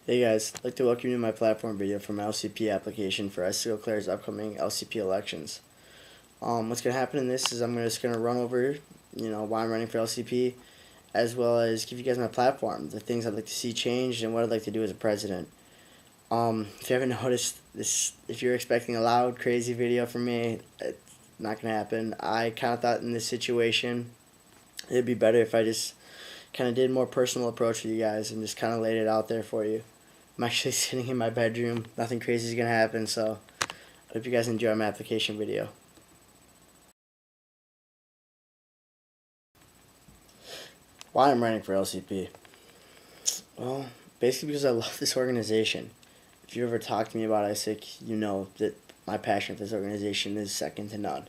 Hey guys, I'd like to welcome you to my platform video for my LCP application for Eau Claire's upcoming LCP elections. What's going to happen in this is I'm just going to run over, why I'm running for LCP, as well as give you guys my platform, the things I'd like to see changed, and what I'd like to do as a president. If you haven't noticed this, if you're expecting a loud, crazy video from me, it's not going to happen. I kind of thought in this situation, it'd be better if I just kind of did a more personal approach with you guys and just kind of laid it out there for you. I'm actually sitting in my bedroom. Nothing crazy is going to happen, so I hope you guys enjoy my application video. Why I'm running for LCP? Well, basically because I love this organization. If you ever talk to me about ISIC, you know that my passion for this organization is second to none.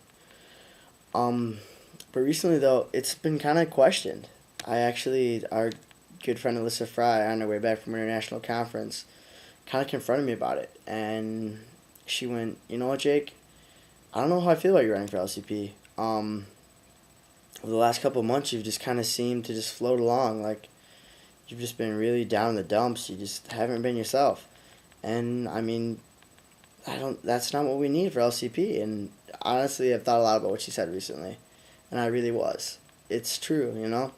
But recently, though, it's been kind of questioned. Our good friend Alyssa Fry, on her way back from her international conference, kind of confronted me about it. And she went, you know what, Jake? I don't know how I feel about you running for LCP. Over the last couple of months, you've just kind of seemed to just float along. Like, you've just been really down in the dumps. You just haven't been yourself. And, I mean, that's not what we need for LCP. And honestly, I've thought a lot about what she said recently. And I really was. It's true,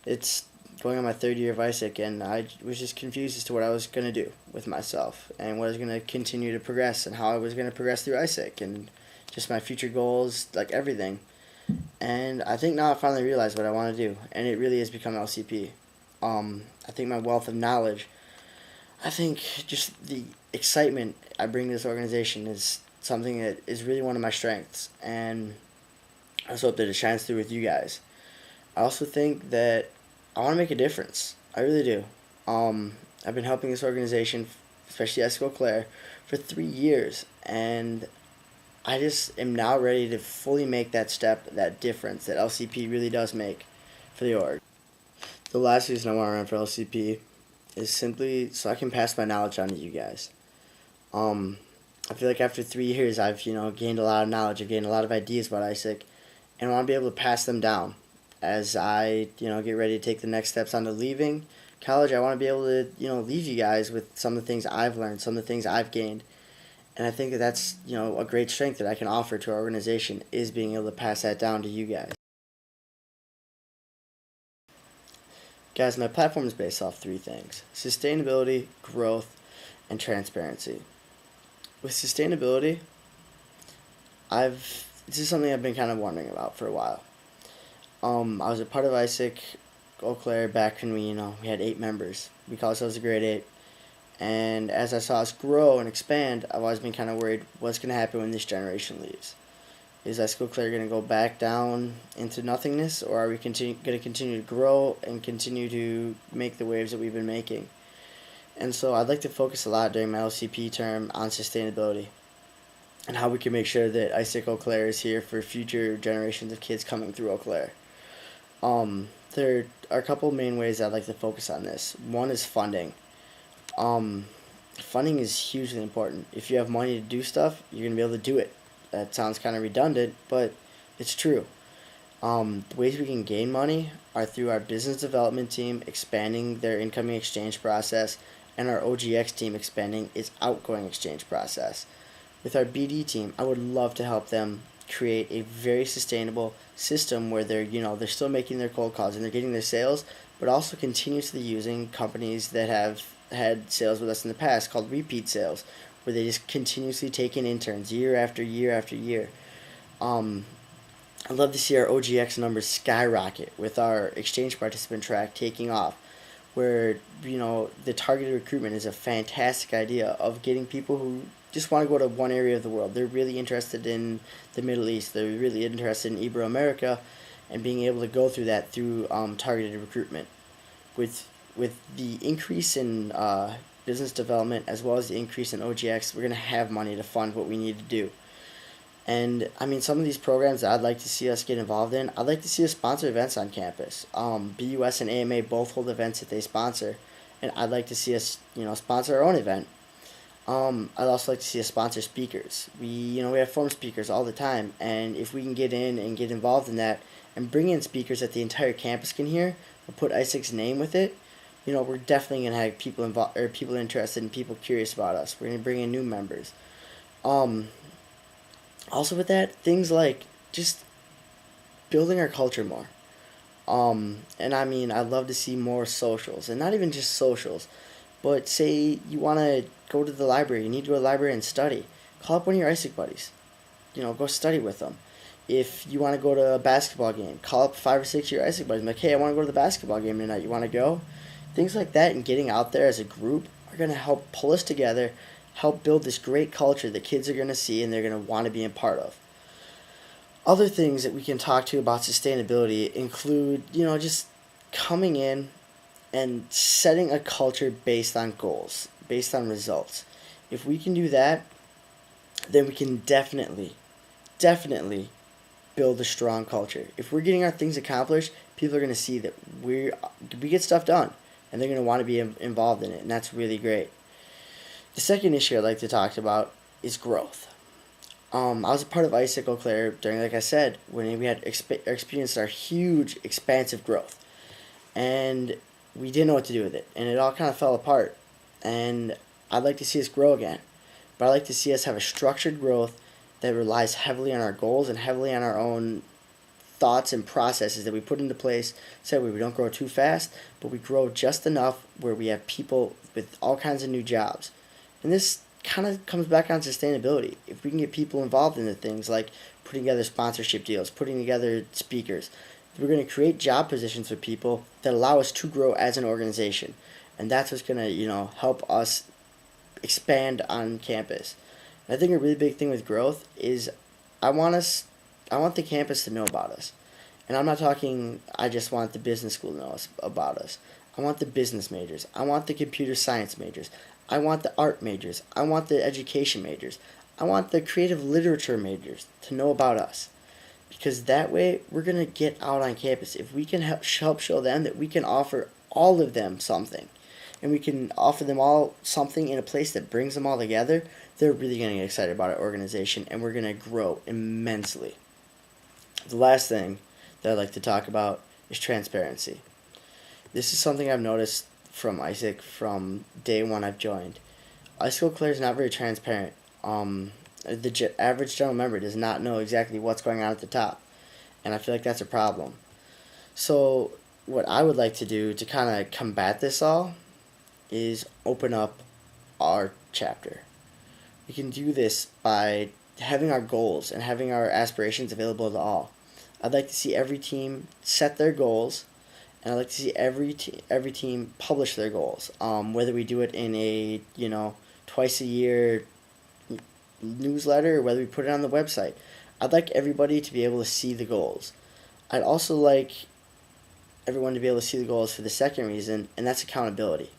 It's going on my third year of ISIC, and I was just confused as to what I was going to do with myself and what I was going to continue to progress and how I was going to progress through ISIC and just my future goals, like everything. And I think now I finally realized what I want to do, and it really has become LCP. I think my wealth of knowledge, I think just the excitement I bring to this organization is something that is really one of my strengths, and I just hope that it shines through with you guys. I also think that I want to make a difference. I really do. I've been helping this organization, especially Eau Claire, for 3 years, and I just am now ready to fully make that step, that difference that LCP really does make for the org. The last reason I want to run for LCP is simply so I can pass my knowledge on to you guys. I feel like after 3 years, I've gained a lot of knowledge, I've gained a lot of ideas about ISIC, and I want to be able to pass them down. As I, get ready to take the next steps onto leaving college, I want to be able to, leave you guys with some of the things I've learned, some of the things I've gained. And I think that that's, a great strength that I can offer to our organization is being able to pass that down to you guys. Guys, my platform is based off 3 things: sustainability, growth, and transparency. With sustainability, this is something I've been kind of wondering about for a while. I was a part of ISIC Eau Claire back when we had 8 members. We call ourselves the Grade 8. And as I saw us grow and expand, I've always been kind of worried what's going to happen when this generation leaves. Is Eau Claire going to go back down into nothingness, or are we going to continue to grow and continue to make the waves that we've been making? And so I'd like to focus a lot during my LCP term on sustainability and how we can make sure that ISIC Eau Claire is here for future generations of kids coming through Eau Claire. There are a couple main ways I'd like to focus on this. One is funding. Funding is hugely important. If you have money to do stuff, you're going to be able to do it. That sounds kind of redundant, but it's true. The ways we can gain money are through our business development team expanding their incoming exchange process and our OGX team expanding its outgoing exchange process. With our BD team, I would love to help them create a very sustainable system where they're still making their cold calls and they're getting their sales, but also continuously using companies that have had sales with us in the past called repeat sales, where they just continuously take in interns year after year after year. I'd love to see our OGX numbers skyrocket with our exchange participant track taking off, where the targeted recruitment is a fantastic idea of getting people who just want to go to one area of the world. They're really interested in the Middle East. They're really interested in Ibero-America, and being able to go through that through targeted recruitment. With the increase in business development as well as the increase in OGX, we're going to have money to fund what we need to do. And I mean, some of these programs that I'd like to see us get involved in, I'd like to see us sponsor events on campus. BUS and AMA both hold events that they sponsor, and I'd like to see us, sponsor our own event. I'd also like to see us sponsor speakers. We have forum speakers all the time, and if we can get in and get involved in that and bring in speakers that the entire campus can hear, but put ISIC's name with it, we're definitely gonna have people involved or people interested and people curious about us. We're gonna bring in new members. Um, Also with that, things like just building our culture more. And I mean, I'd love to see more socials, and not even just socials, but say you want to go to the library, you need to go to the library and study. Call up one of your ISIC buddies. Go study with them. If you want to go to a basketball game, call up 5 or 6 of your ISIC buddies. Like, hey, I want to go to the basketball game tonight. You want to go? Things like that and getting out there as a group are going to help pull us together, help build this great culture that kids are going to see and they're going to want to be a part of. Other things that we can talk to about sustainability include, just coming in and setting a culture based on goals, based on results. If we can do that, then we can definitely build a strong culture. If we're getting our things accomplished, people are going to see that we get stuff done, and they're going to want to be involved in it, and that's really great. The second issue I'd like to talk about is growth. I was a part of ISIC Eau Claire during, like I said, when we had experienced our huge, expansive growth. And we didn't know what to do with it. And it all kind of fell apart. And I'd like to see us grow again. But I'd like to see us have a structured growth that relies heavily on our goals and heavily on our own thoughts and processes that we put into place so we don't grow too fast, but we grow just enough where we have people with all kinds of new jobs. And this kind of comes back on sustainability. If we can get people involved in the things like putting together sponsorship deals, putting together speakers, we're going to create job positions for people that allow us to grow as an organization. And that's what's going to, help us expand on campus. And I think a really big thing with growth is I want the campus to know about us. And I'm not talking, I just want the business school to know about us. I want the business majors. I want the computer science majors. I want the art majors. I want the education majors. I want the creative literature majors to know about us. Because that way, we're going to get out on campus. If we can help show them that we can offer all of them something, and we can offer them all something in a place that brings them all together, they're really going to get excited about our organization, and we're going to grow immensely. The last thing that I'd like to talk about is transparency. This is something I've noticed from ISIC from day one I've joined. ISIC Eau Claire is not very transparent. The average general member does not know exactly what's going on at the top, and I feel like that's a problem. So what I would like to do to kind of combat this all is open up our chapter. We can do this by having our goals and having our aspirations available to all. I'd like to see every team set their goals, and I'd like to see every team publish their goals. Whether we do it in a twice a year newsletter or whether we put it on the website, I'd like everybody to be able to see the goals. I'd also like everyone to be able to see the goals for the second reason, and that's accountability.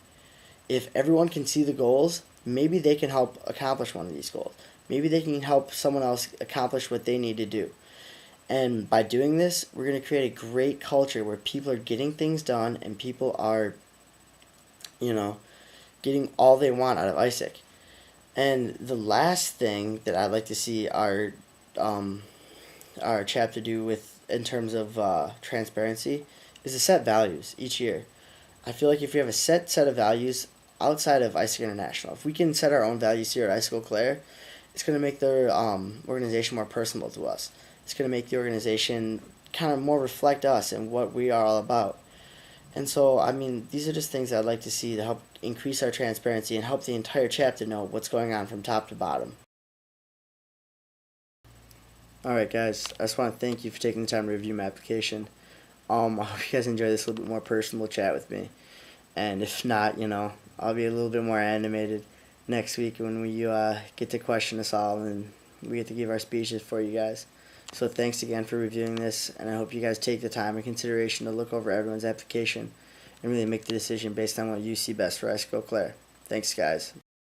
If everyone can see the goals, maybe they can help accomplish one of these goals. Maybe they can help someone else accomplish what they need to do. And by doing this, we're going to create a great culture where people are getting things done and people are, getting all they want out of ISIC. And the last thing that I'd like to see our chapter do with in terms of transparency is to set values each year. I feel like if we have a set of values outside of ISIC International, if we can set our own values here at ISIC Eau Claire, it's going to make the organization more personal to us. It's going to make the organization kind of more reflect us and what we are all about. And so, these are just things I'd like to see to help increase our transparency and help the entire chapter know what's going on from top to bottom. Alright guys, I just want to thank you for taking the time to review my application. I hope you guys enjoy this little bit more personal chat with me. And if not, I'll be a little bit more animated next week when we get to question us all and we get to give our speeches for you guys. So thanks again for reviewing this, and I hope you guys take the time and consideration to look over everyone's application and really make the decision based on what you see best for ISIC Eau Claire. Thanks guys.